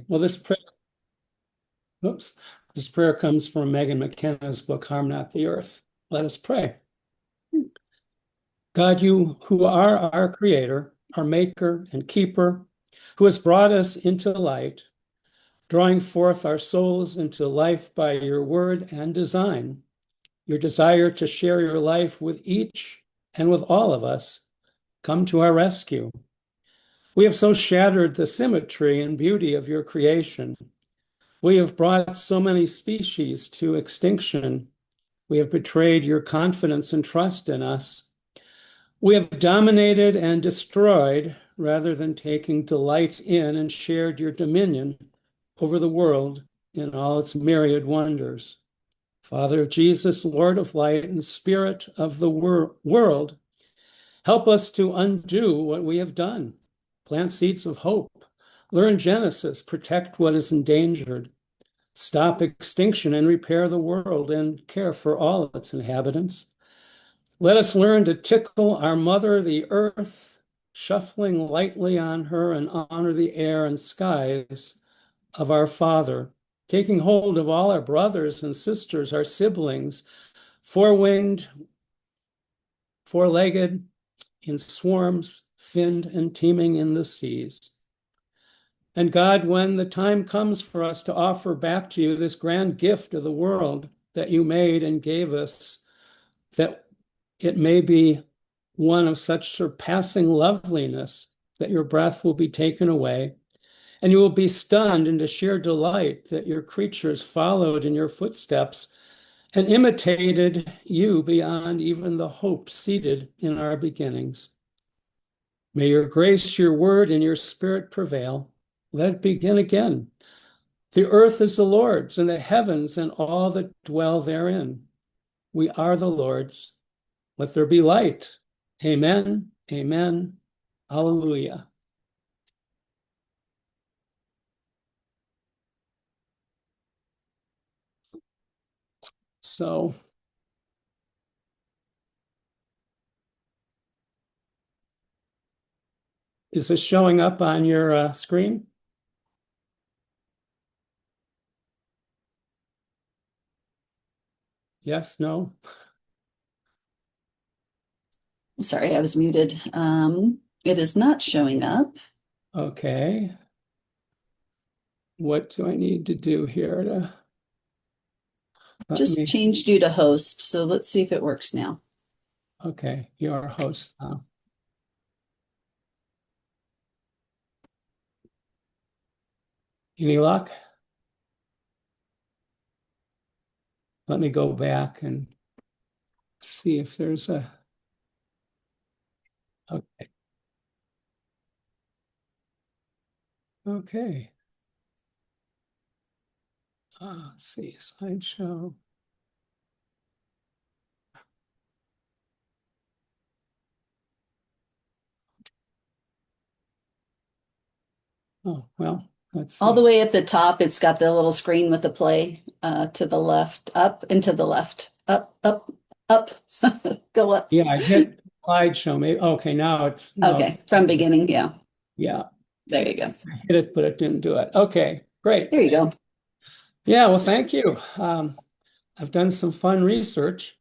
Well, this prayer comes from Megan McKenna's book, Harm Not the Earth. Let us pray. God, you who are our creator, our maker and keeper, who has brought us into light, drawing forth our souls into life by your word and design, your desire to share your life with each and with all of us, come to our rescue. We have so shattered the symmetry and beauty of your creation. We have brought so many species to extinction. We have betrayed your confidence and trust in us. We have dominated and destroyed rather than taking delight in and shared your dominion over the world in all its myriad wonders. Father of Jesus, Lord of light and Spirit of the world, help us to undo what we have done, plant seeds of hope, learn Genesis, protect what is endangered, stop extinction and repair the world and care for all its inhabitants. Let us learn to tickle our mother, the earth, shuffling lightly on her and honor the air and skies of our Father, taking hold of all our brothers and sisters, our siblings, four-winged, four-legged, in swarms, finned and teeming in the seas. And God, when the time comes for us to offer back to you this grand gift of the world that you made and gave us, that it may be one of such surpassing loveliness that your breath will be taken away, and you will be stunned into sheer delight that your creatures followed in your footsteps and imitated you beyond even the hope seated in our beginnings. May your grace, your word, and your spirit prevail. Let it begin again. The earth is the Lord's, and the heavens and all that dwell therein. We are the Lord's. Let there be light. Amen. Amen. Hallelujah. So, is this showing up on your screen? Yes, no? Sorry, I was muted. It is not showing up. Okay. What do I need to do here to Just changed you to host, so let's see if it works now. Okay, you're a host now. Any luck? Let me go back and see if there's a. Okay. Okay. Let's see, slideshow. Oh, well, let's see. All the way at the top, it's got the little screen with the play to the left, up and to the left, up, up, up, go up. Yeah, I hit slideshow. Maybe okay. Now it's Okay, from beginning. Yeah, Yeah, there you go. I hit it, but it didn't do it. Okay, great. There you go. Yeah, well, thank you. I've done some fun research.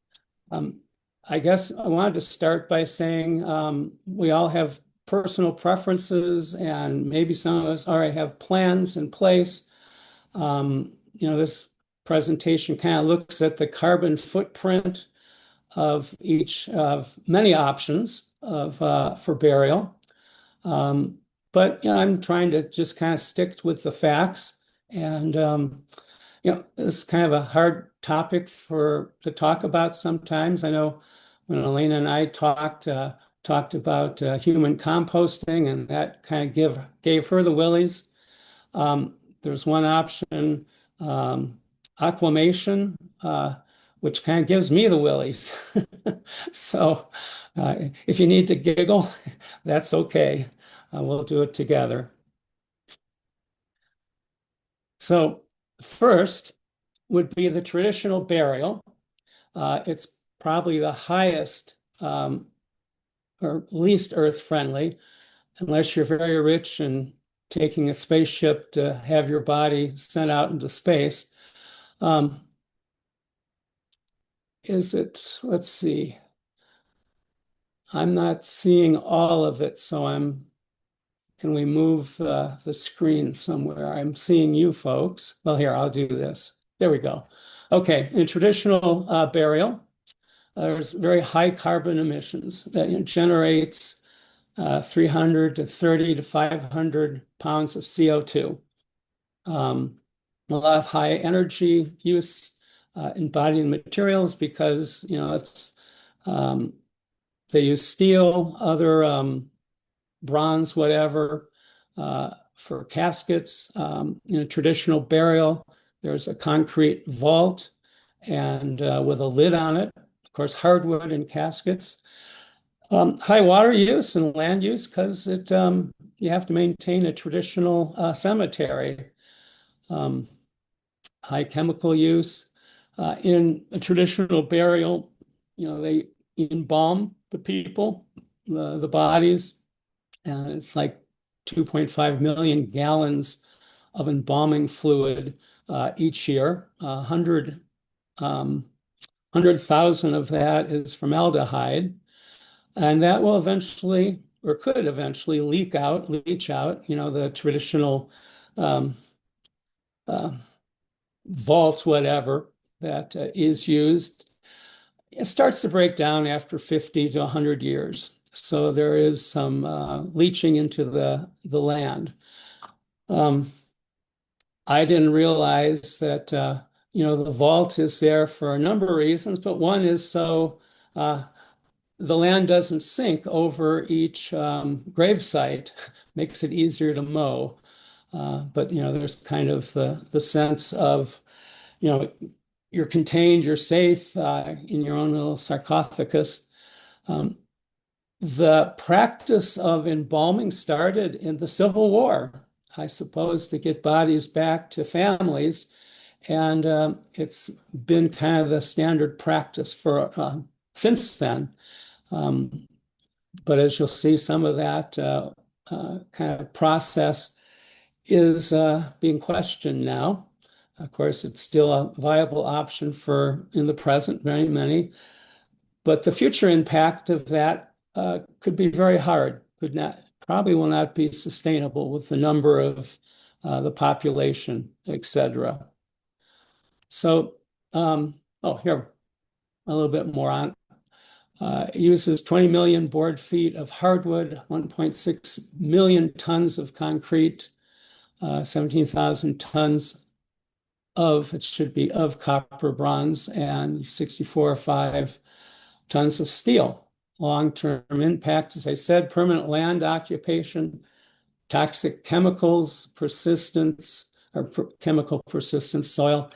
I guess I wanted to start by saying we all have personal preferences, and maybe some of us already have plans in place. This presentation kind of looks at the carbon footprint of each of many options of for burial. But I'm trying to just kind of stick with the facts, and it's kind of a hard topic to talk about sometimes. I know when Elena and I talked about human composting, and that kind of gave her the willies. There's one option, aquamation, which kind of gives me the willies. So if you need to giggle, that's okay. We'll do it together. So first would be the traditional burial. It's probably the highest or least earth friendly, unless you're very rich and taking a spaceship to have your body sent out into space. Let's see. I'm not seeing all of it, so can we move the screen somewhere? I'm seeing you folks. Well, here, I'll do this. There we go. Okay, in traditional burial, there's very high carbon emissions that generates 330 to 500 pounds of CO2. A lot of high energy use in body materials because, they use steel, other bronze, whatever, for caskets. In a traditional burial, there's a concrete vault and with a lid on it. Of course, hardwood in caskets. High water use and land use because you have to maintain a traditional cemetery. High chemical use. In a traditional burial, they embalm the people, the bodies, and it's like 2.5 million gallons of embalming fluid each year. 100,000 of that is formaldehyde, and that will eventually, or could eventually, leach out, the traditional um, uh, vault, whatever, that is used. It starts to break down after 50 to 100 years. So there is some leaching into the land. I didn't realize that, the vault is there for a number of reasons, but one is so the land doesn't sink over each grave site, makes it easier to mow. But, there's kind of the sense of, you're contained, you're safe in your own little sarcophagus. The practice of embalming started in the Civil War, I suppose, to get bodies back to families. And it's been kind of the standard practice for since then. But as you'll see, some of that kind of process is being questioned now. Of course, it's still a viable option for in the present, very many. But the future impact of that could be very hard, probably will not be sustainable with the number of the population, etc. So, here, a little bit more on. It uses 20 million board feet of hardwood, 1.6 million tons of concrete, 17,000 tons of copper, bronze, and 64.5 tons of steel. Long-term impact, as I said, permanent land occupation, toxic chemicals, chemical persistence, soil,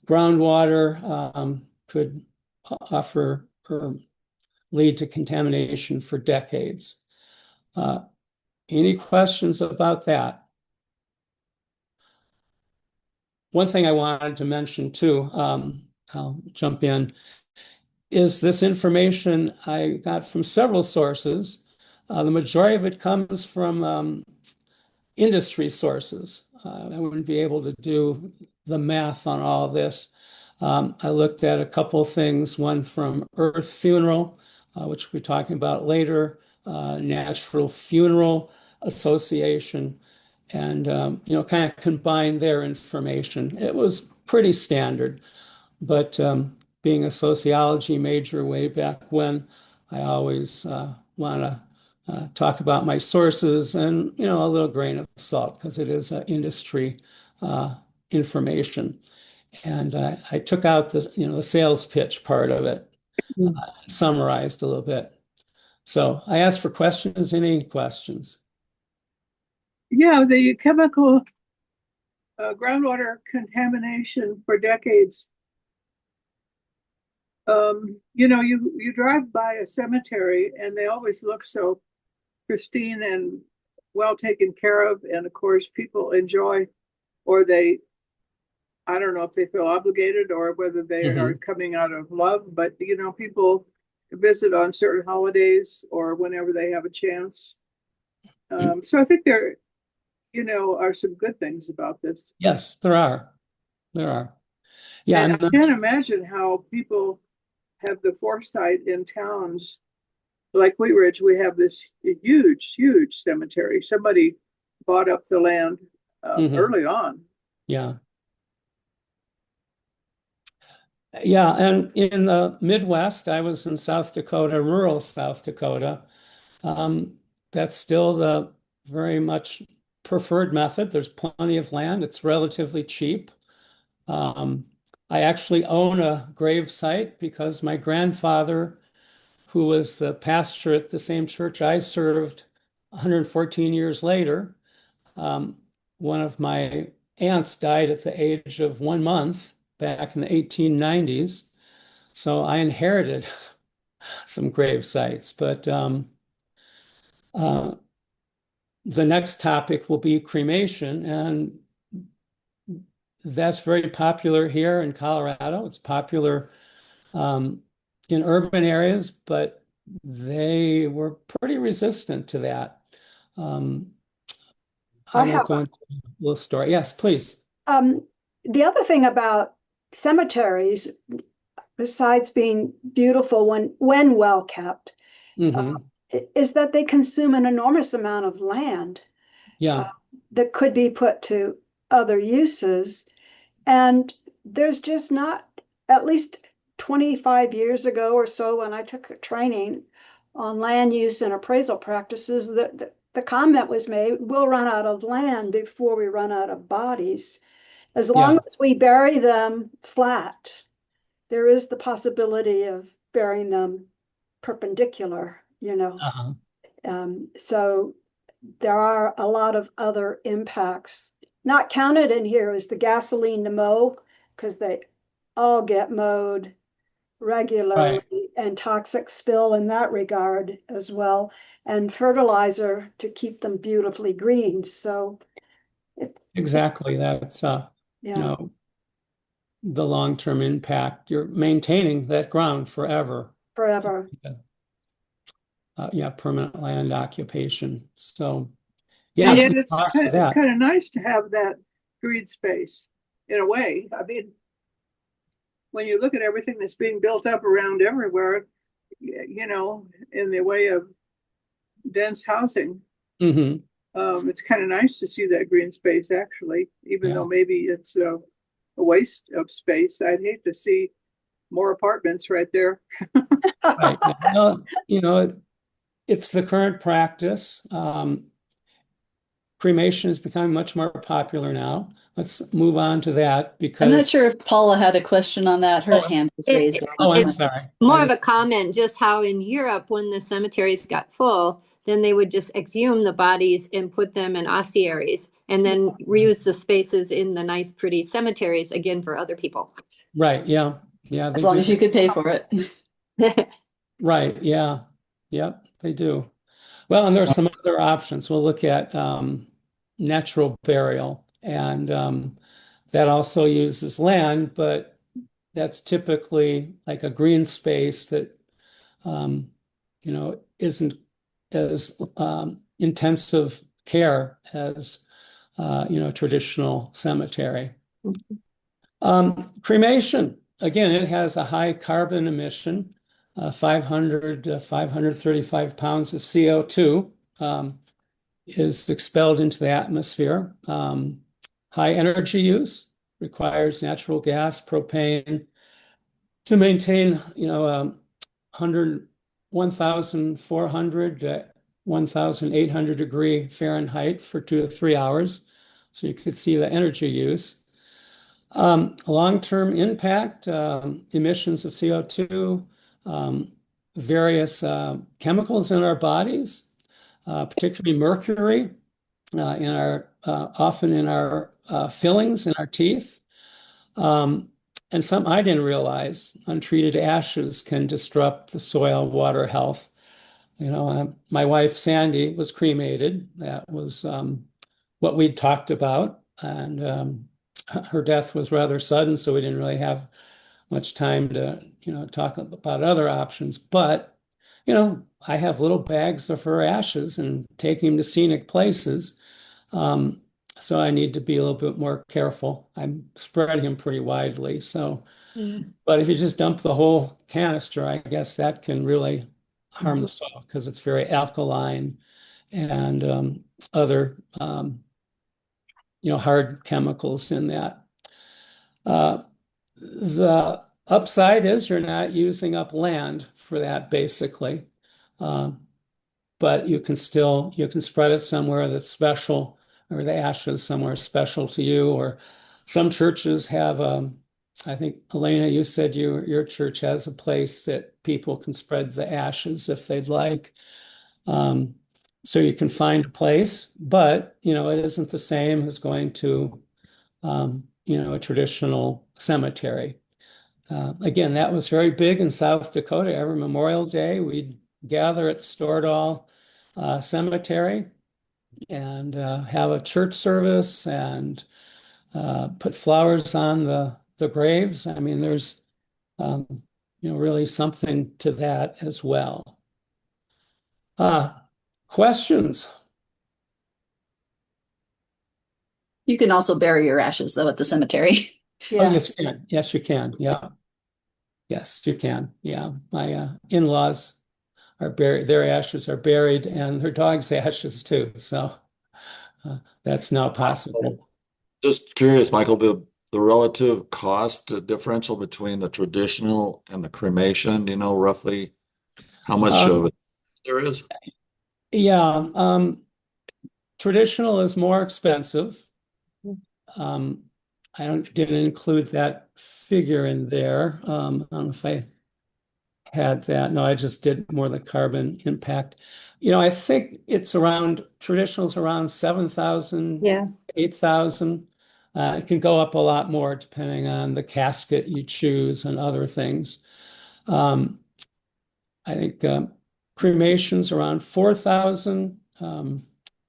groundwater could offer or lead to contamination for decades. Any questions about that? One thing I wanted to mention too, I'll jump in, is this information I got from several sources. The majority of it comes from industry sources. I wouldn't be able to do the math on all this. I looked at a couple of things, one from Earth Funeral, which we'll be talking about later, Natural Funeral Association, and kind of combine their information. It was pretty standard, but being a sociology major way back when, I always want to talk about my sources and a little grain of salt because it is industry information. And I took out the sales pitch part of it, summarized a little bit. So I asked for questions. Any questions? Yeah, the chemical groundwater contamination for decades. You drive by a cemetery and they always look so pristine and well taken care of. And of course, people enjoy, or I don't know if they feel obligated or whether they are coming out of love, but people visit on certain holidays or whenever they have a chance. So I think are some good things about this. Yes, there are. There are. Yeah, And I and can't imagine how people have the foresight in towns like Wheat Ridge. We have this huge, huge cemetery. Somebody bought up the land mhm, early on. yeah. Yeah, and in the Midwest, I was in South Dakota, rural South Dakota. Um, that's still the very much preferred method. There's plenty of land. It's relatively cheap. Um, I actually own a grave site because my grandfather, who was the pastor at the same church I served 114 years later, um, one of my aunts died at the age of 1 month back in the 1890s. So I inherited some grave sites. But uh, the next topic will be cremation, and that's very popular here in Colorado. It's popular um, in urban areas, but they were pretty resistant to that. Um, I I won't have go into a little story. Yes, please. um, the other thing about cemeteries, besides being beautiful when well kept, Hmm. is that they consume an enormous amount of land uh, Yeah. that could be put to other uses. And there's just not, at least 25 years ago or so, when I took a training on land use and appraisal practices, the comment was made, we'll run out of land before we run out of bodies. As long Yeah. as we bury them flat, there is the possibility of burying them perpendicular, you know. Uh-huh. So there are a lot of other impacts. Not counted in here is the gasoline to mow, because they all get mowed Right. regularly, and toxic spill in that regard as well, and fertilizer to keep them beautifully green. So it Exactly. That's you yeah, know, the long-term impact. You're maintaining that ground forever. forever. Yeah, permanent land occupation. So yeah, And we yet can toss to it's that. kind of nice to have that green space in a way. I mean, when you look at everything that's being built up around everywhere, in the way of dense housing, Hmm. it's kind of nice to see that green space actually, even though Yeah. maybe it's a waste of space. I'd hate to see more apartments right there. Right. Yeah. Well, it's the current practice. Cremation is becoming much more popular now. Let's move on to that I'm not because, sure if Paula had a question on that. Her oh, hand was It, raised it, at one oh, I'm it's point. sorry. more of a comment, just how in Europe, when the cemeteries got full, then they would just exhume the bodies and put them in ossuaries and then reuse the spaces in the nice, pretty cemeteries again for other people. Right. Yeah. Yeah, As they long do. as you could pay for it. Right. Yeah. Yep, they do. Well, and there are some other options. We'll look at natural burial, and that also uses land, but that's typically like a green space that isn't as intensive care as traditional cemetery. Cremation, again, it has a high carbon emission, 500 to 535 pounds of CO2 is expelled into the atmosphere. High energy use requires natural gas, propane to maintain, 1,400 to 1,800 degree Fahrenheit for 2 to 3 hours. So you could see the energy use. Long-term impact, emissions of CO2, various chemicals in our bodies, particularly mercury, often in our fillings in our teeth. And some I didn't realize untreated ashes can disrupt the soil water health. My wife Sandy was cremated. That was what we'd talked about, and her death was rather sudden, so we didn't really have much time to talk about other options. But I have little bags of her ashes and take them to scenic places. So I need to be a little bit more careful. I'm spreading them pretty widely. So, but if you just dump the whole canister, I guess that can really harm the soil because it's very alkaline and other hard chemicals in that. The upside is you're not using up land for that basically. But you can spread it somewhere that's special, or the ashes somewhere special to you. Or some churches have, I think, Elena, you said your church has a place that people can spread the ashes if they'd like. So you can find a place, but it isn't the same as going to a traditional cemetery. Again, that was very big in South Dakota. Every Memorial Day, we'd gather at Stordahl Cemetery and have a church service and put flowers on the graves. I mean, there's really something to that as well. Questions? You can also bury your ashes though at the cemetery. Oh, yes, you can. Yes, you can. Yeah. Yes, you can. Yeah. My in-laws are buried, their ashes are buried, and their dog's ashes too. So that's now possible. Just curious, Michael, the relative cost differential between the traditional and the cremation, do you know roughly how much of it there is? Yeah. Traditional is more expensive. I didn't include that figure in there. I don't know if I had that. No, I just did more the carbon impact. I think traditional is around 7,000, Yeah. 8,000. It can go up a lot more depending on the casket you choose and other things. I think cremation's around 4,000.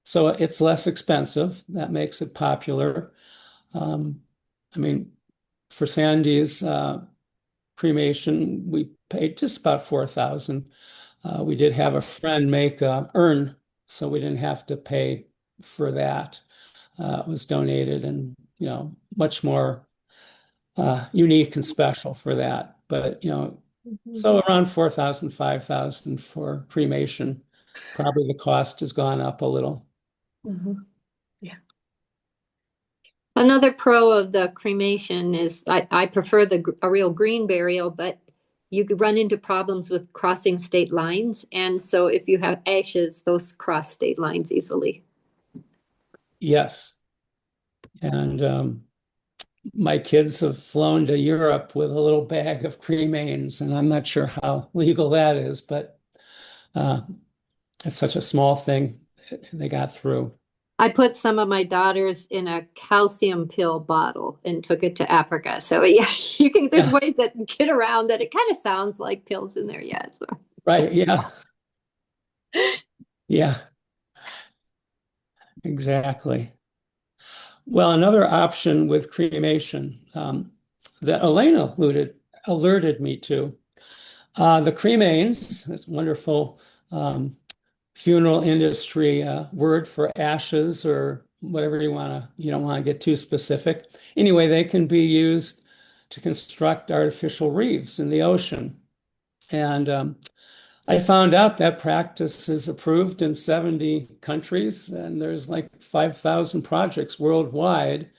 So it's less expensive. That makes it popular. I mean, for Sandy's cremation, we paid just about 4,000. We did have a friend make an urn, so we didn't have to pay for that. It was donated and, much more unique and special for that. But, so around 4,000, 5,000 for cremation. Probably the cost has gone up a little. Yeah. Another pro of the cremation is I prefer a real green burial, but you could run into problems with crossing state lines. And so if you have ashes, those cross state lines easily. Yes. And my kids have flown to Europe with a little bag of cremains, and I'm not sure how legal that is, but it's such a small thing they got through. I put some of my daughters in a calcium pill bottle and took it to Africa. So yeah, there's ways that get around that. It kind of sounds like pills in there. Yeah. So. Right. Yeah. Yeah. Exactly. Well, another option with cremation that Elena alerted me to, the cremains, this wonderful funeral industry word for ashes or whatever you don't want to get too specific. Anyway, they can be used to construct artificial reefs in the ocean. And I found out that practice is approved in 70 countries, and there's like 5,000 projects worldwide.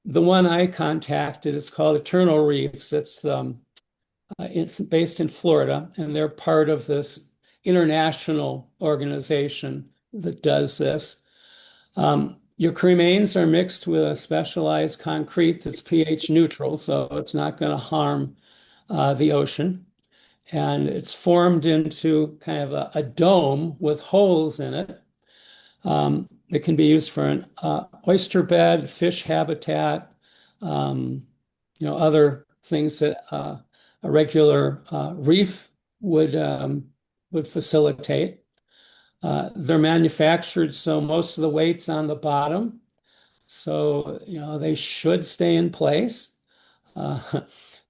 The one I contacted is called Eternal Reefs. It's based in Florida, and they're part of this international organization that does this. Your cremains are mixed with a specialized concrete that's pH neutral, so it's not going to harm the ocean. And it's formed into kind of a dome with holes in it. It can be used for an oyster bed, fish habitat, other things that a regular reef would facilitate. They're manufactured so most of the weight's on the bottom, so they should stay in place.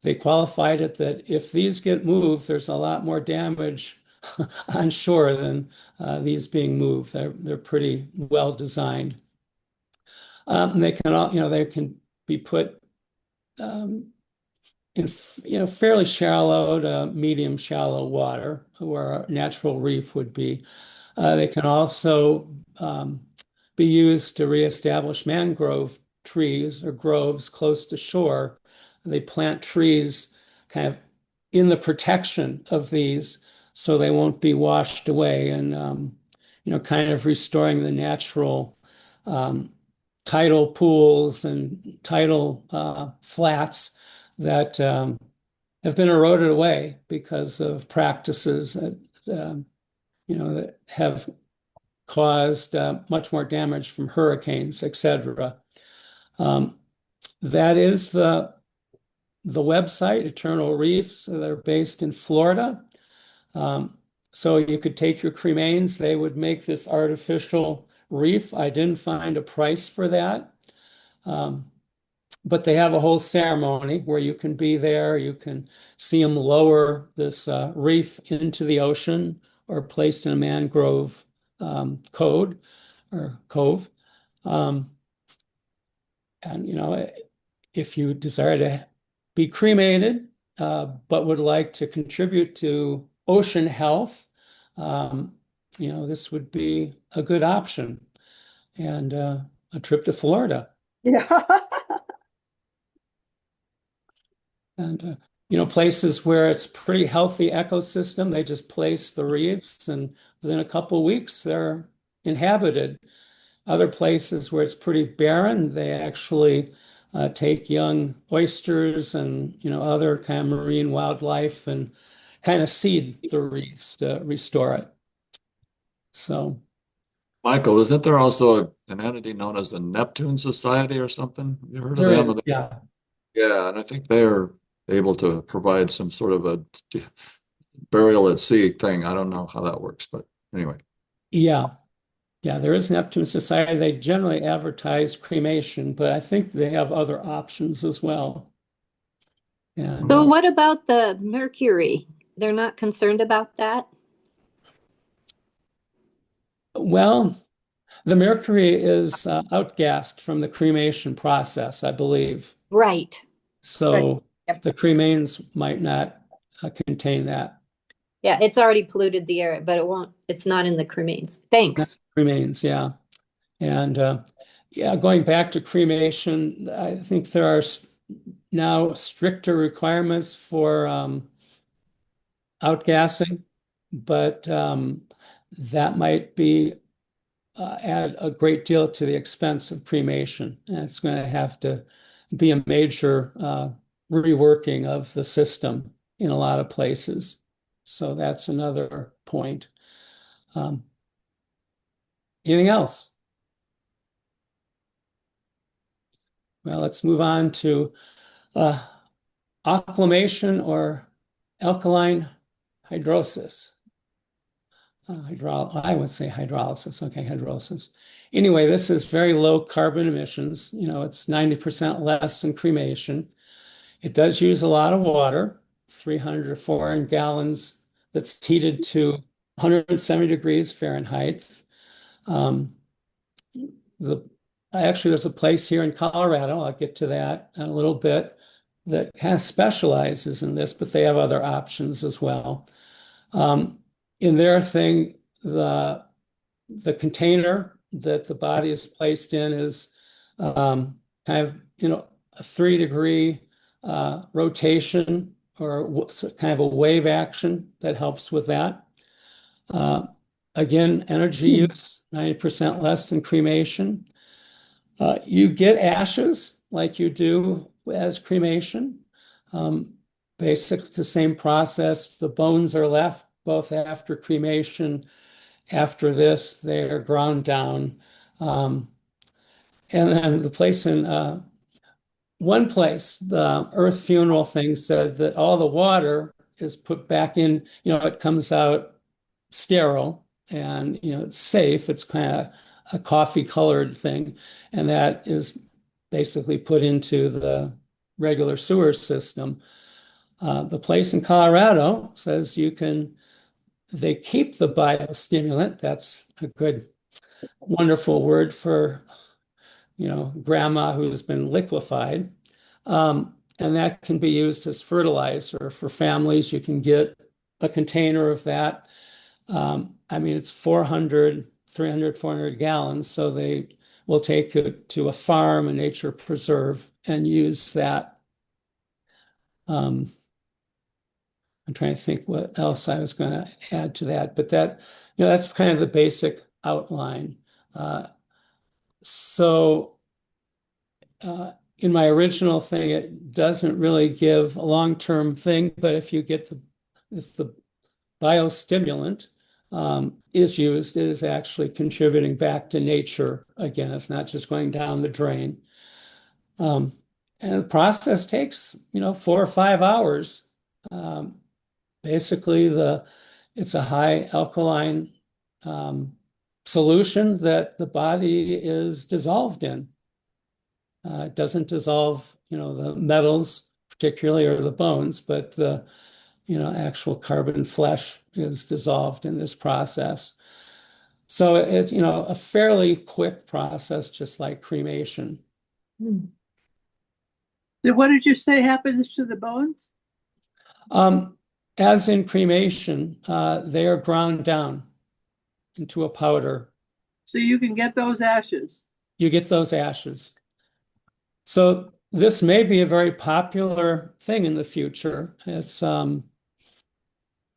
They qualified it that if these get moved, there's a lot more damage on shore than these being moved. They're pretty well designed. They can all, they can be put in, fairly shallow to medium shallow water where a natural reef would be. They can also be used to reestablish mangrove trees or groves close to shore. They plant trees kind of in the protection of these so they won't be washed away and, kind of restoring the natural tidal pools and tidal flats that have been eroded away because of practices that have caused much more damage from hurricanes, etc. That is the website, Eternal Reefs. They're based in Florida. So you could take your cremains. They would make this artificial reef. I didn't find a price for that. But they have a whole ceremony where you can be there. You can see them lower this reef into the ocean or placed in a mangrove code or cove. And if you desire to be cremated, but would like to contribute to ocean health, this would be a good option. And a trip to Florida. Yeah. And places where it's pretty healthy ecosystem, they just place the reefs, and within a couple of weeks they're inhabited. Other places where it's pretty barren, they actually take young oysters and other kind of marine wildlife and kind of seed the reefs to restore it. So, Michael, isn't there also an entity known as the Neptune Society or something? Have you heard of them? yeah. Yeah, and I think they're able to provide some sort of a burial at sea thing. I don't know how that works, but anyway. Yeah. Yeah, there is Neptune Society. They generally advertise cremation, but I think they have other options as well. And So what about the mercury? They're not concerned about that? well, the mercury is outgassed from the cremation process, I believe. Right. So Yep. the cremains might not contain that. Yeah, it's already polluted the air, but it's not in the cremains. Thanks. Cremains, yeah. And going back to cremation, I think there are now stricter requirements for outgassing, but that might be add a great deal to the expense of cremation. And it's going to have to be a major reworking of the system in a lot of places. So that's another point. Anything else? Well, let's move on to aquamation or alkaline hydrosis. I would say hydrolysis. Okay, hydrosis. Anyway, this is very low carbon emissions. It's 90% less than cremation. It does use a lot of water, 300 or 400 gallons, that's heated to 170 degrees Fahrenheit. Actually, there's a place here in Colorado, I'll get to that in a little bit, that kind of specializes in this, but they have other options as well. In their thing, the container that the body is placed in is kind of a 3-degree rotation or kind of a wave action that helps with that. Again, energy use 90% less than cremation. You get ashes like you do as cremation. Basically, the same process. The bones are left both after cremation. After this, they are ground down. And then the place in one place, the Earth Funeral thing said that all the water is put back in, it comes out sterile and, it's safe. It's kind of a coffee colored thing. And that is basically put into the regular sewer system. The place in Colorado says they keep the biostimulant. That's a good, wonderful word for grandma who's been liquefied. And that can be used as fertilizer for families. You can get a container of that. I mean, it's 300, 400 gallons. So they will take it to a farm, a nature preserve, and use that. I'm trying to think what else I was going to add to that, but that's kind of the basic outline. So in my original thing, it doesn't really give a long-term thing, but if the biostimulant is used, it is actually contributing back to nature. Again, it's not just going down the drain. And the process takes, 4 or 5 hours. Basically, it's a high alkaline solution that the body is dissolved in. It doesn't dissolve, the metals particularly or the bones, but the, actual carbon flesh is dissolved in this process. So it's, a fairly quick process, just like cremation. So what did you say happens to the bones? As in cremation, they are ground down into a powder. So you can get those ashes. You get those ashes. So this may be a very popular thing in the future. It's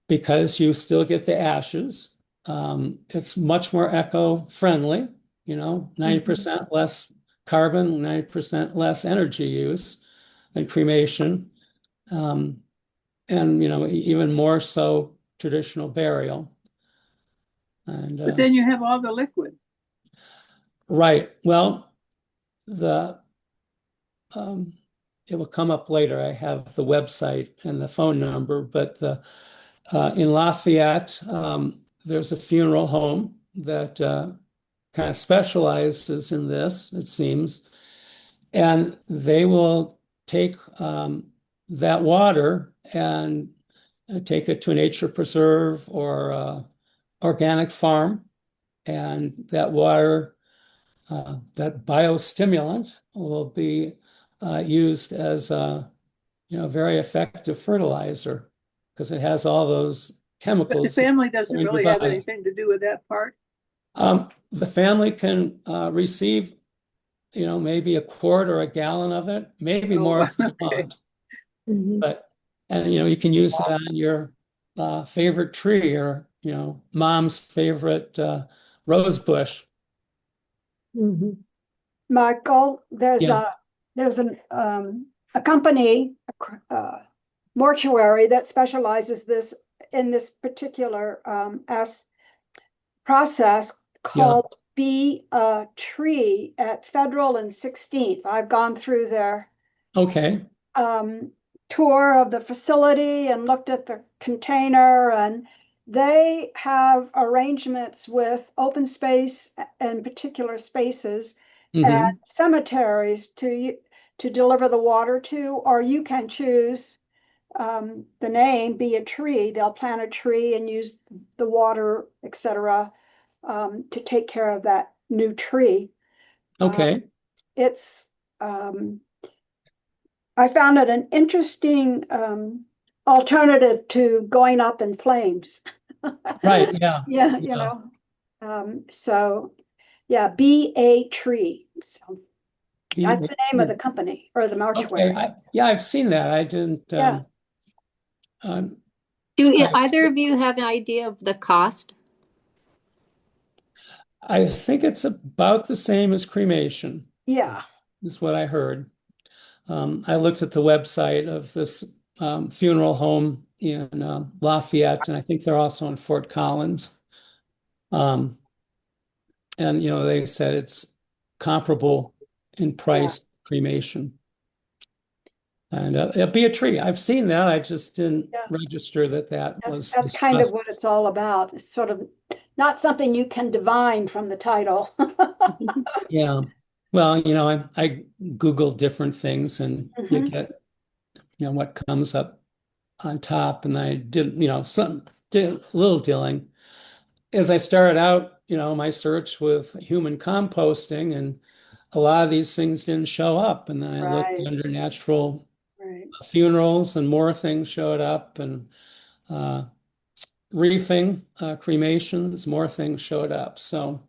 because you still get the ashes. It's much more eco-friendly, 90% less carbon, 90% less energy use than cremation. And, even more so traditional burial. And But then you have all the liquid. right. Well, it will come up later. I have the website and the phone number, but in Lafayette, there's a funeral home that kind of specializes in this, it seems, and they will take that water and take it to a nature preserve or organic farm, and that water, that biostimulant, will be used as a very effective fertilizer because it has all those chemicals. But the family doesn't in your really have body. anything to do with that part. The family can receive, maybe a quart or a gallon of it, maybe Oh, more if you okay. want. And you can use it on your favorite tree or mom's favorite rose bush. Michael, there's Yeah. a company, mortuary, that specializes in this particular process called Be a Tree at Federal and 16th. I've gone through their Okay. tour of the facility and looked at the container, and they have arrangements with open space and particular spaces and cemeteries to deliver the water to, or you can choose the name, Be a Tree. They'll plant a tree and use the water, etc., to take care of that new tree. Okay. It's I found it an interesting alternative to going up in flames. Right. Yeah. Yeah, so yeah, Be a Tree. So that's the name of the company or the mortuary. Okay. I've seen that. I didn't. Yeah. Do either of you have an idea of the cost? I think it's about the same as cremation, Yeah. is what I heard. I looked at the website of this funeral home in Lafayette, and I think they're also in Fort Collins. And they said it's comparable in price to cremation. And it'll Be a Tree. I've seen that. I just didn't register that was That's kind of what it's all about. It's sort of not something you can divine from the title. Yeah. Well, I Google different things and you get, what comes up on top. And I did, did a little dealing. As I started out, my search with human composting, and a lot of these things didn't show up. And then I looked Right. under natural Right. funerals, and more things showed up, and reefing, cremations, more things showed up. So,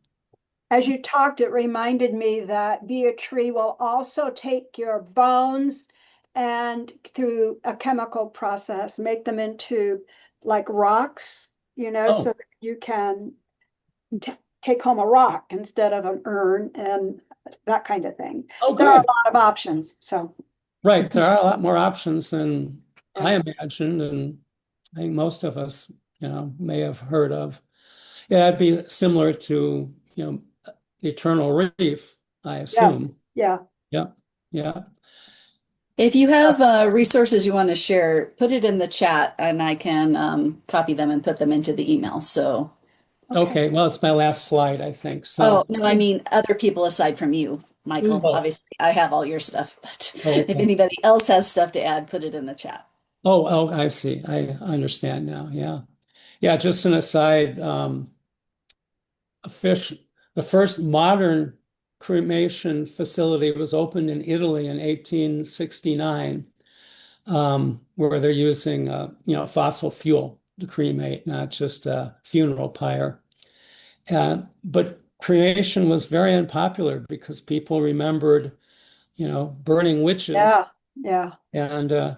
As you talked, it reminded me that Be a Tree will also take your bones and through a chemical process, make them into like rocks, so oh, that you can take home a rock instead of an urn and that kind of thing. oh, There are good. a lot of options. So, Right. There are a lot more options than I yeah. imagined, and I think most of us, may have heard of. Yeah, it'd be similar to, the eternal reef, I Yes. assume. Yeah. Yeah. Yeah. If you have resources you want to share, put it in the chat and I can copy them and put them into the email. So, Okay. Okay. Well, it's my last slide, I think. oh, So, no, I mean other people aside from you, Michael. oh, Obviously, I have all your stuff, but if okay. anybody else has stuff to add, put it in the chat. Oh, I see. I understand now. Yeah. Yeah. Just an aside, a fish, the first modern cremation facility was opened in Italy in 1869, where they're using, fossil fuel to cremate, not just a funeral pyre. But cremation was very unpopular because people remembered, burning witches. Yeah. Yeah. And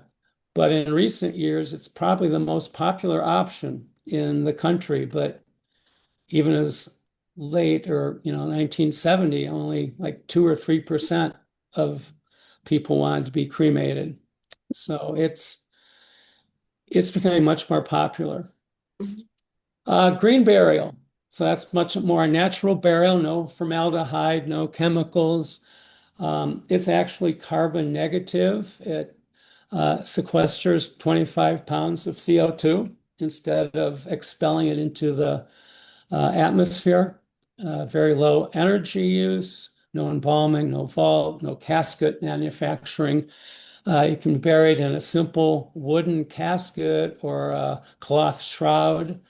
but in recent years, it's probably the most popular option in the country. But even as late or 1970, only like 2 or 3% of people wanted to be cremated. So it's becoming much more popular. Green burial. So that's much more natural burial, no formaldehyde, no chemicals. It's actually carbon negative. It sequesters 25 pounds of CO2 instead of expelling it into the atmosphere. Very low energy use, no embalming, no vault, no casket manufacturing. You can bury it in a simple wooden casket or a cloth shroud.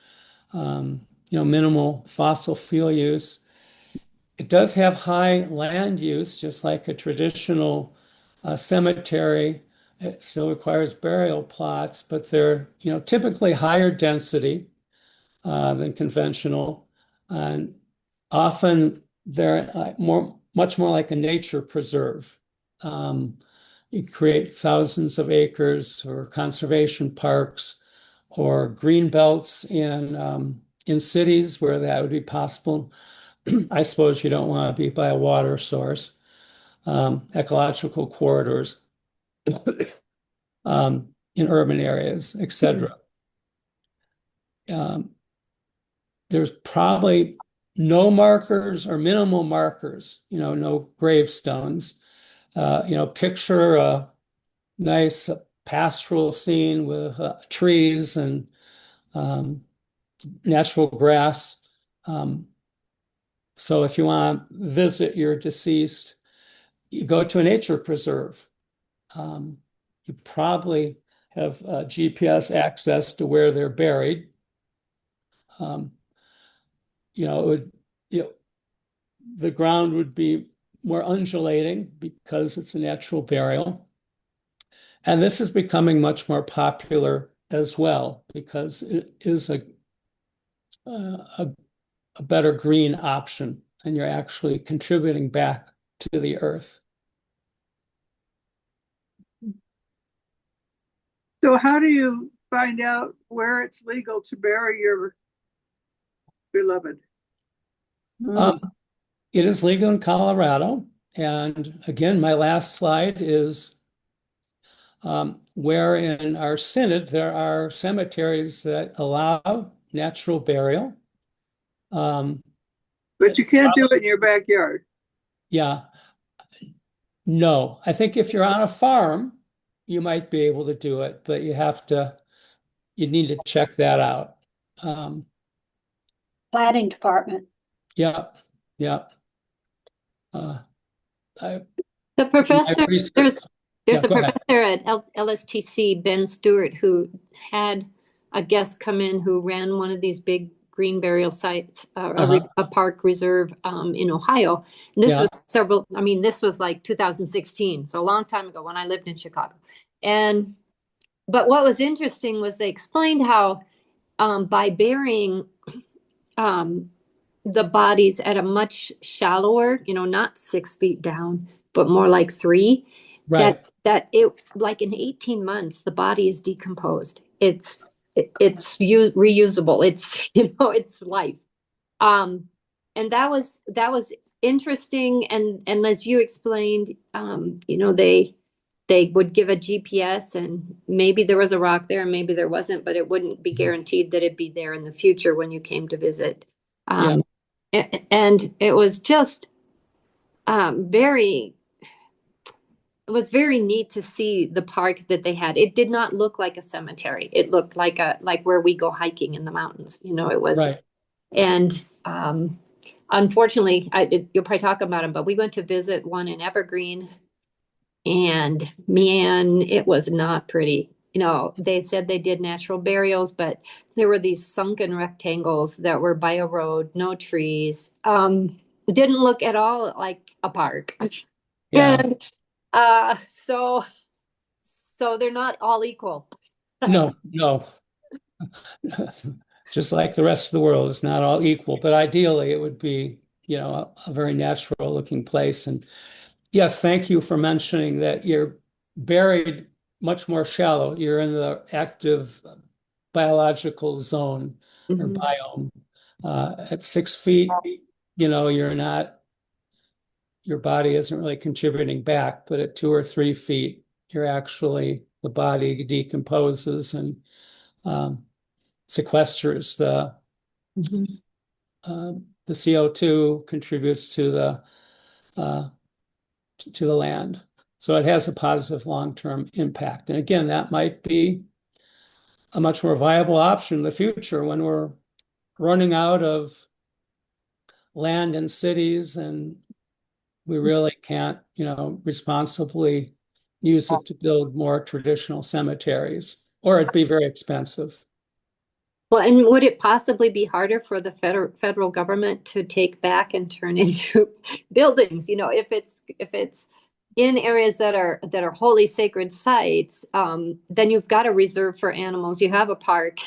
Minimal fossil fuel use. It does have high land use, just like a traditional cemetery. It still requires burial plots, but they're, typically higher density than conventional, and often they're much more like a nature preserve. Um, you create thousands of acres or conservation parks or green belts in cities where that would be possible. I suppose you don't want to be by a water source, ecological corridors in urban areas, etc. Um, there's probably no markers or minimal markers, no gravestones. Picture a nice pastoral scene with trees and natural grass. So if you want to visit your deceased, you go to a nature preserve. You probably have GPS access to where they're buried. It would, the ground would be more undulating because it's a natural burial. And this is becoming much more popular as well because it is a better green option, and you're actually contributing back to the earth. So how do you find out where it's legal to bury your beloved? It is legal in Colorado. And again, my last slide is where in our synod there are cemeteries that allow natural burial. But you can't do it in your backyard. Yeah, no. I think if you're on a farm, you might be able to do it, but you need to check that out. Planning department. Yeah, yeah. Uh, The professor, there's Yeah, a go ahead. professor at LSTC, Ben Stewart, who had a guest come in who ran one of these big green burial sites, Uh-huh. a park reserve in Ohio. And this Yeah. was this was like 2016, so a long time ago when I lived in Chicago. But what was interesting was they explained how by burying the bodies at a much shallower, not 6 feet down, but more like 3, Right. that it, like in 18 months, the body is decomposed. It's reusable. It's, it's life. And that was interesting. And as you explained, they would give a GPS, and maybe there was a rock there and maybe there wasn't, but it wouldn't be guaranteed that it'd be there in the future when you came to visit. Yeah. And it was just very, it was very neat to see the park that they had. It did not look like a cemetery. It looked like where we go hiking in the mountains. It was, Right. and unfortunately, you'll probably talk about them, but we went to visit one in Evergreen, and man, it was not pretty. They said they did natural burials, but there were these sunken rectangles that were by a road, no trees. Didn't look at all like a park. Yeah. And so they're not all equal. No, no. Just like the rest of the world, it's not all equal, but ideally it would be, a very natural looking place. And yes, thank you for mentioning that you're buried much more shallow. You're in the active biological zone or Mhm. biome. At 6 feet, your body isn't really contributing back, but at 2 or 3 feet, the body decomposes and sequesters Mhm. the CO2, contributes to the land. So it has a positive long-term impact. And again, that might be a much more viable option in the future when we're running out of land in cities and we really can't, responsibly use it to build more traditional cemeteries, or it'd be very expensive. Well, and would it possibly be harder for the federal government to take back and turn into buildings? If it's in areas that are wholly sacred sites, then you've got a reserve for animals. You have a park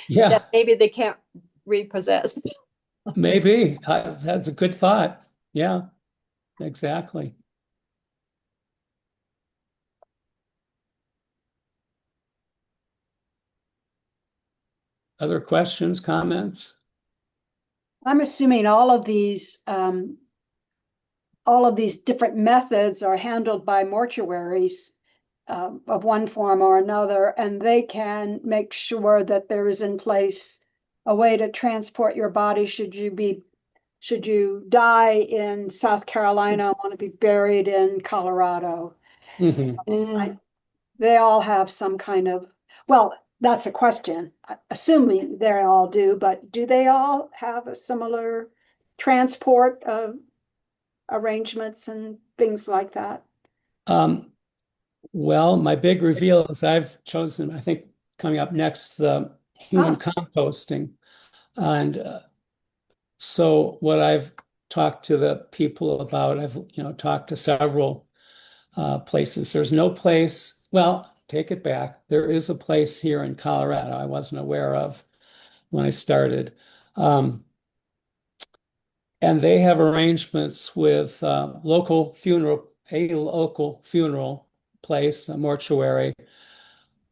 Yeah, that maybe they can't repossess. maybe. That's a good thought. Yeah, exactly. Other questions, comments? I'm assuming all of these different methods are handled by mortuaries of one form or another, and they can make sure that there is in place a way to transport your body should you die in South Carolina, want to be buried in Colorado. Mhm. They all have some kind of, well, that's a question, assuming they all do, but do they all have a similar transport arrangements and things like that? Um, well, my big reveal is I've chosen, I think, coming up next, the human composting. And so what I've talked to the people about, I've, talked to several places. There's no place, well, take it back. There is a place here in Colorado I wasn't aware of when I started. And they have arrangements with a local funeral place, a mortuary,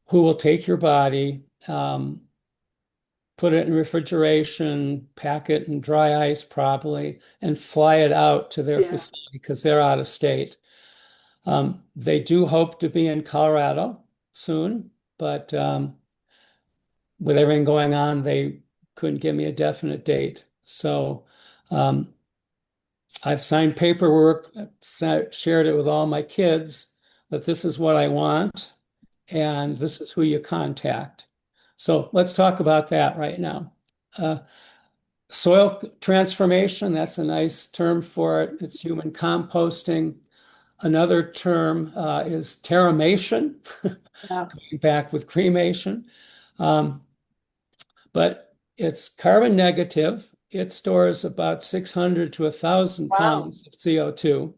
who will take your body, put it in refrigeration, pack it in dry ice probably, and fly it out to their facility because they're out of state. They do hope to be in Colorado soon, but with everything going on, they couldn't give me a definite date. So I've signed paperwork, shared it with all my kids that this is what I want and this is who you contact. So let's talk about that right now. Soil transformation, that's a nice term for it. It's human composting. Another term is terramation, Yeah. back with cremation. But It's carbon negative. It stores about 600 to 1,000 Wow. pounds of CO2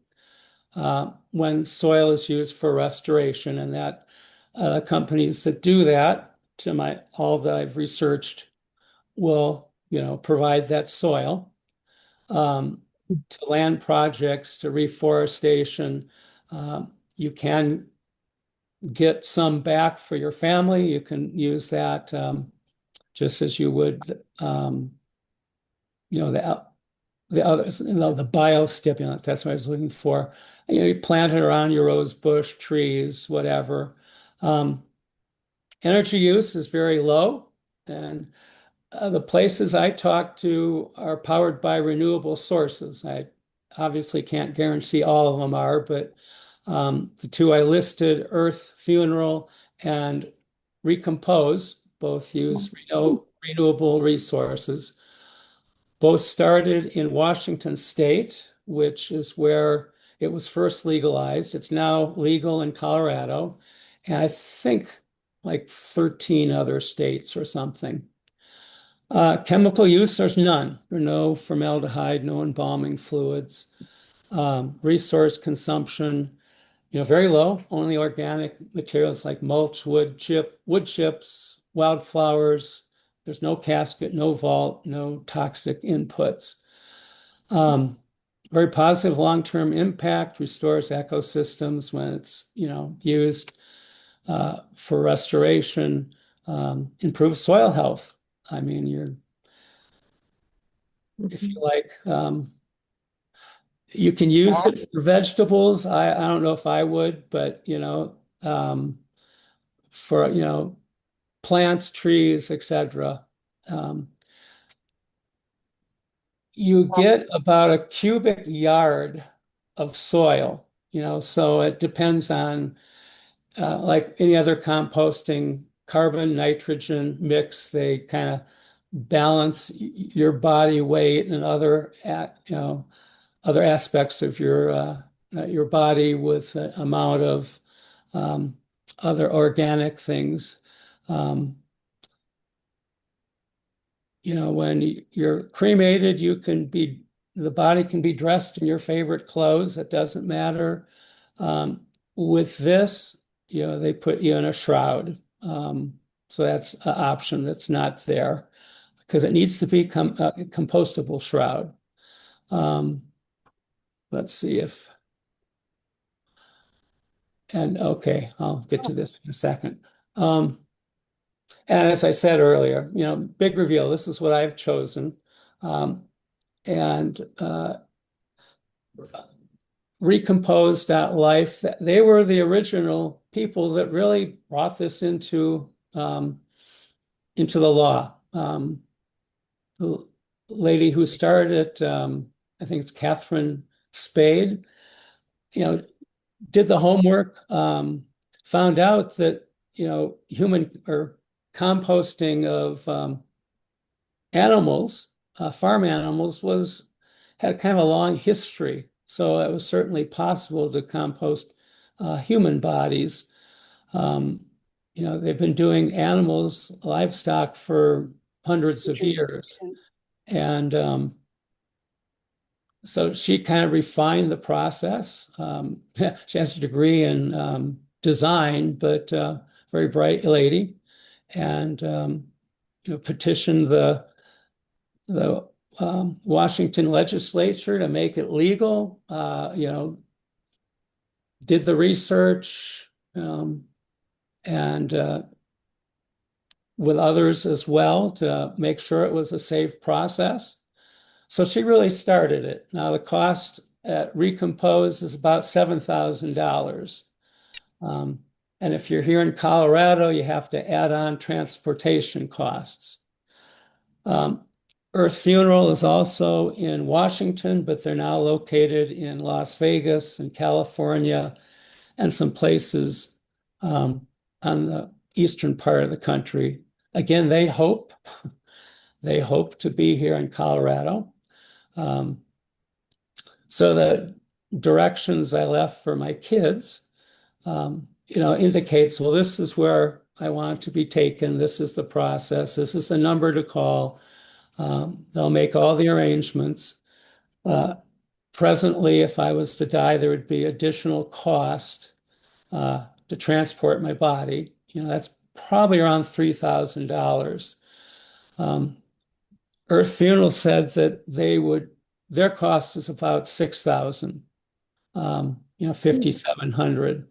when soil is used for restoration, and that companies that do that, all that I've researched, will provide that soil to land projects, to reforestation. You can get some back for your family. You can use that just as you would, the others, the biostimulant. That's what I was looking for. You plant it around your rose bush, trees, whatever. Energy use is very low, and the places I talk to are powered by renewable sources. I obviously can't guarantee all of them are, but the two I listed, Earth Funeral and Recompose, both use renewable resources. Both started in Washington State, which is where it was first legalized. It's now legal in Colorado, and I think like 13 other states or something. Chemical use, there's none. There are no formaldehyde, no embalming fluids. Resource consumption, very low. Only organic materials like mulch, wood chips, wildflowers. There's no casket, no vault, no toxic inputs. Very positive long-term impact, restores ecosystems when it's used for restoration, improves soil health. I mean, if you like, you can use it for vegetables. I don't know if I would, but for plants, trees, etc. You get about a cubic yard of soil, so it depends on like any other composting, carbon, nitrogen mix. They kind of balance your body weight and other aspects of your body with the amount of other organic things. When you're cremated, the body can be dressed in your favorite clothes. It doesn't matter. With this, they put you in a shroud. So that's an option that's not there because it needs to be a compostable shroud. Let's see okay, I'll get to this in a second. And as I said earlier, big reveal, this is what I've chosen. And Recompose.life, they were the original people that really brought this into the law. The lady who started it, I think it's Catherine Spade, did the homework, found out that, human or composting of animals, farm animals, had kind of a long history. So it was certainly possible to compost human bodies. They've been doing animals, livestock for hundreds of years. And so she kind of refined the process. She has a degree in design, but very bright lady, and petitioned the Washington legislature to make it legal. Did the research and with others as well to make sure it was a safe process. So she really started it. Now the cost at Recompose is about $7,000. And if you're here in Colorado, you have to add on transportation costs. Earth Funeral is also in Washington, but they're now located in Las Vegas and California and some places on the eastern part of the country. Again, they hope to be here in Colorado. So the directions I left for my kids, indicates, well, this is where I want to be taken. This is the process. This is the number to call. They'll make all the arrangements. Presently, if I was to die, there would be additional cost to transport my body. That's probably around $3,000. Earth Funeral said that their cost is about 6,000, 5,700.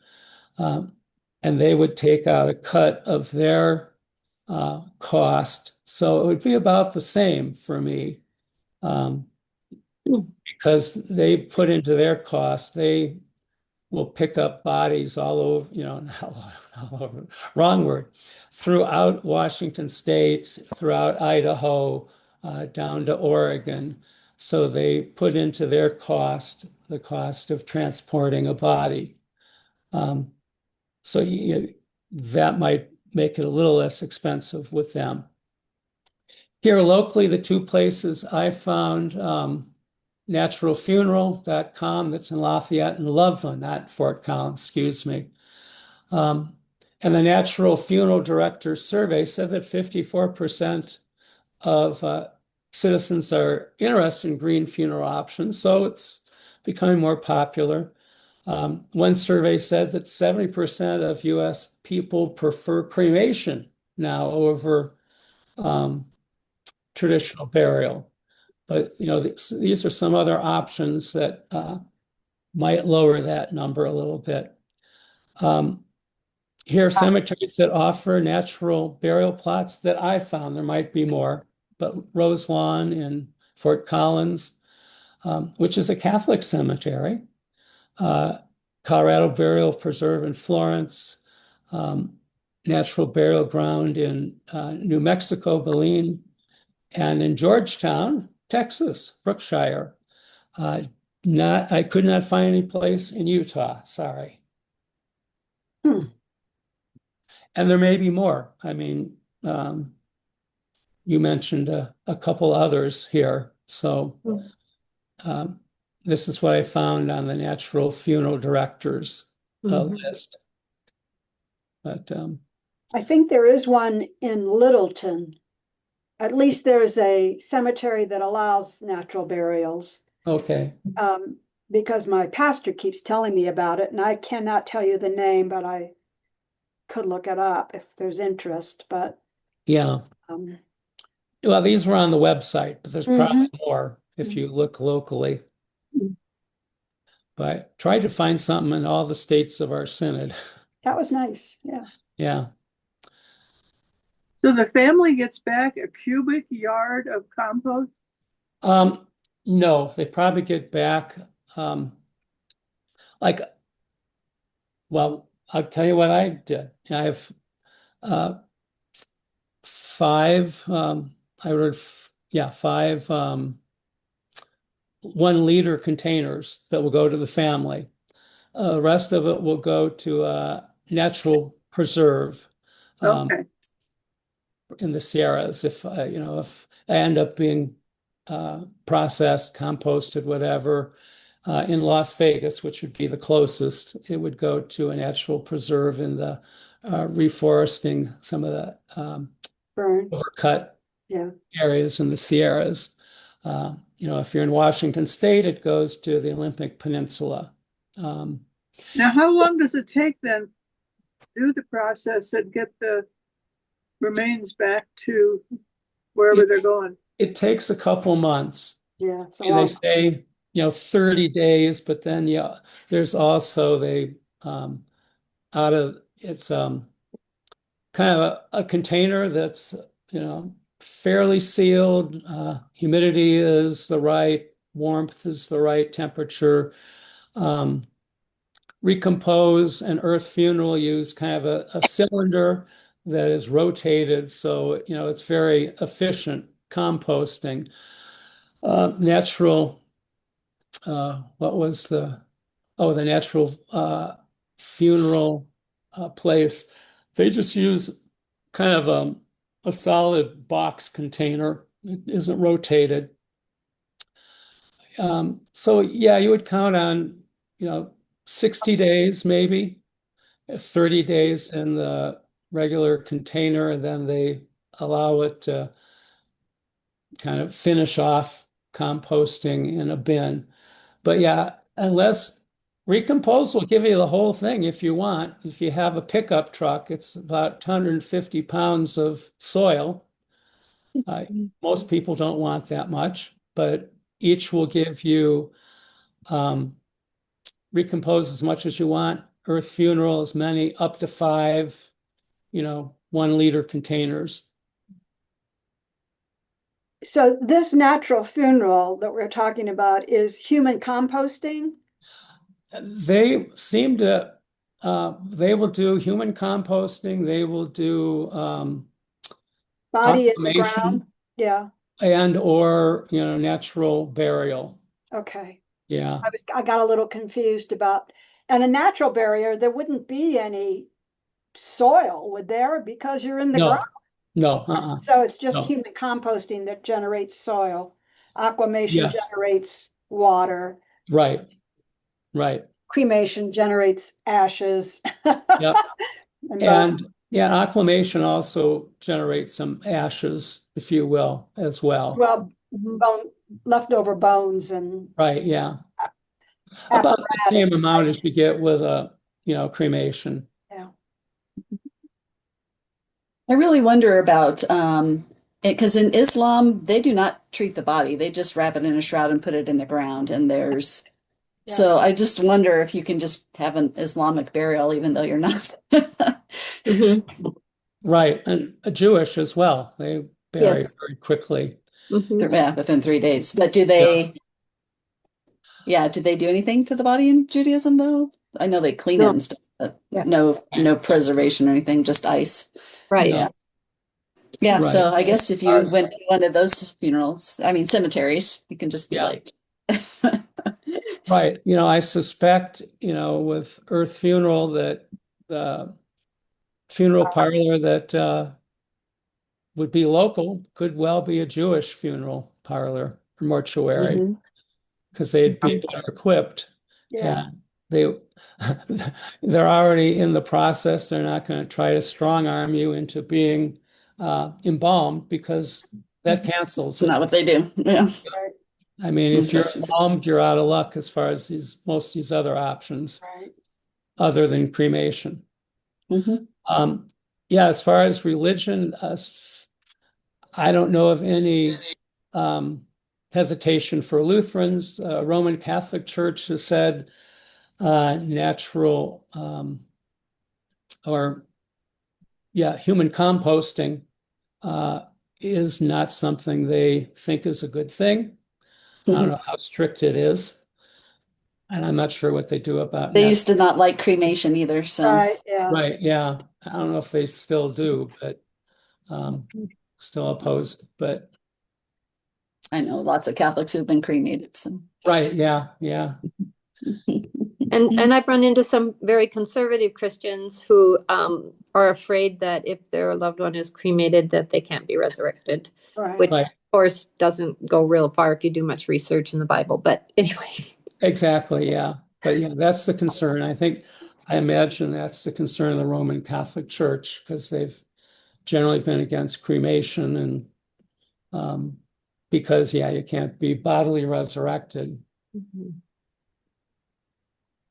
And they would take out a cut of their cost. So it would be about the same for me. Because they put into their cost, they will pick up bodies all over, not all over, wrong word, throughout Washington State, throughout Idaho, down to Oregon. So they put into their cost the cost of transporting a body. So that might make it a little less expensive with them. Here locally, the two places I found, naturalfuneral.com, that's in Lafayette, and Loveland, not Fort Collins, excuse me. And the Natural Funeral Directors Survey said that 54% of citizens are interested in green funeral options, so it's becoming more popular. One survey said that 70% of US people prefer cremation now over traditional burial. But these are some other options that might lower that number a little bit. Here are cemeteries that offer natural burial plots that I found. There might be more, but Rose Lawn in Fort Collins, which is a Catholic cemetery, Colorado Burial Preserve in Florence, Natural Burial Ground in New Mexico, Belen, and in Georgetown, Texas, Brookshire. I could not find any place in Utah, sorry. And there may be more. I mean, you mentioned a couple others here. So this is what I found on the Natural Funeral Directors list. But I think there is one in Littleton. At least there's a cemetery that allows natural burials. Okay. Because my pastor keeps telling me about it, and I cannot tell you the name, but I could look it up if there's interest. But yeah. Well, these were on the website, but there's probably more if you look locally. But tried to find something in all the states of our synod. That was nice. Yeah. Yeah. So the family gets back a cubic yard of compost? No, they probably get back well, I'll tell you what I did. I have five, I wrote, five 1 liter containers that will go to the family. The rest of it will go to a natural preserve Okay. in the Sierras. If I end up being processed, composted, whatever, in Las Vegas, which would be the closest, it would go to a natural preserve in the reforesting some of the overcut areas in the Sierras. If you're in Washington State, it goes to the Olympic Peninsula. Now, how long does it take then to do the process and get the remains back to wherever they're going? It takes a couple months. Yeah. They say 30 days, but then there's also it's kind of a container that's fairly sealed. Humidity is the right, warmth is the right temperature. Recompose and Earth Funeral use kind of a cylinder that is rotated, so it's very efficient composting. Natural, what was the natural funeral place? They just use kind of a solid box container. It isn't rotated. So yeah, you would count on 60 days, maybe 30 days in the regular container, and then they allow it to kind of finish off composting in a bin. But yeah, unless Recompose will give you the whole thing if you want. If you have a pickup truck, it's about 150 pounds of soil. Most people don't want that much, but each will give you Recompose as much as you want, Earth Funeral as many, up to 5, 1-liter containers. So this natural funeral that we're talking about is human composting? They seem to, they will do human composting, they will do Body in the aquamation ground? Yeah, and or, natural burial. okay. Yeah. I got a little confused about, and a natural barrier, there wouldn't be any soil, would there? Because you're in the No, ground. no. So it's just No. human composting that generates soil. Aquamation Yes. generates water. Right. Cremation generates ashes. Yep. And And yeah, aquamation also generates some ashes, if you will, as well. well, leftover bones and Right, yeah. About the same apparatus. amount as you get with a, cremation. Yeah. I really wonder about because in Islam they do not treat the body. They just wrap it in a shroud and put it in the ground. And there's Yeah. so I just wonder if you can just have an Islamic burial even though you're not. Mhm. Right, and a Jewish as well. They bury Yes. very quickly. Mhm. Yeah, within 3 days. But do they do anything to the body in Judaism though? I know they clean it No. and stuff, but Yeah. no preservation or anything, just ice. Right. No. Yeah, Right. so I guess if you went to one of those funerals, I mean cemeteries, you can just be Yeah. like Right. I suspect, with Earth Funeral that the funeral parlor that would be local could well be a Jewish funeral parlor or mortuary, Mhm. because they'd be better equipped. Yeah. And they're already in the process. They're not going to try to strong arm you into being embalmed, because that cancels It's not it. what they do. Yeah. Right. I mean, if you're Yes. embalmed, you're out of luck as far as most of these other options, Right. other than cremation. Mhm. Yeah, as far as religion, I don't know of any hesitation for Lutherans. Roman Catholic Church has said natural human composting is not something they think is a good thing. I don't know how strict it is, and I'm not sure what they do about They that. used to not like cremation either, so Right. Yeah. Right, yeah. I don't know if they still do, but still oppose it. But I know lots of Catholics who've been cremated. So right, yeah. And I've run into some very conservative Christians who are afraid that if their loved one is cremated, that they can't be resurrected, Right. which Right. of course doesn't go real far if you do much research in the Bible. But anyway. Exactly, yeah. But yeah, that's the concern. I imagine that's the concern of the Roman Catholic Church, because they've generally been against cremation, and because you can't be bodily resurrected.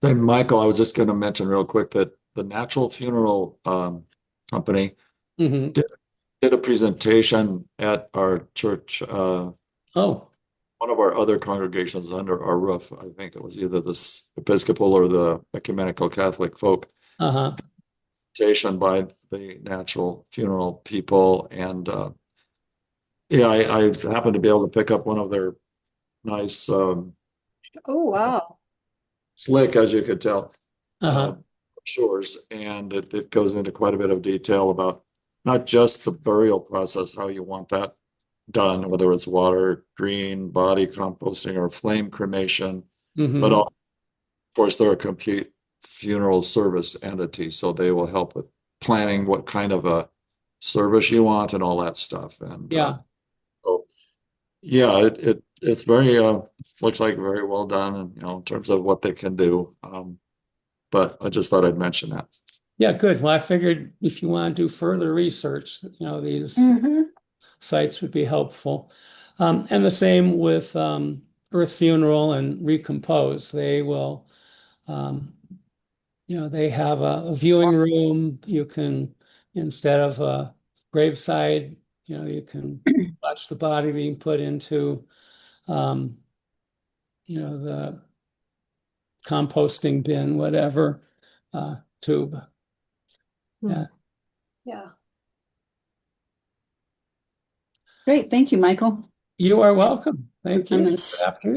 Then Michael, I was just going to mention real quick that the Natural Funeral Company Mhm. did a presentation at our church, Oh, one of our other congregations under our roof. I think it was either the Episcopal or the Ecumenical Catholic folk. uh-huh. Presentation by the Natural Funeral people, and I happened to be able to pick up one of their nice Oh, wow. slick, as you could tell, Uh-huh. brochures, and it goes into quite a bit of detail about not just the burial process, how you want that done, whether it's water, green, body composting, or flame cremation, Mhm. but of course they're a complete funeral service entity, so they will help with planning what kind of a service you want and all that stuff. And Yeah. so yeah, it's very looks like very well done, and in terms of what they can do. But I just thought I'd mention that. Yeah, good. Well, I figured if you want to do further research, these Mhm. sites would be helpful. And the same with Earth Funeral and Recompose. They will, they have a viewing room. You can, instead of a graveside, you can watch the body being put into, the composting bin, whatever, tube. Yeah. Yeah. Great. Thank you, Michael. You are welcome. Thank you. On Good this. afternoon.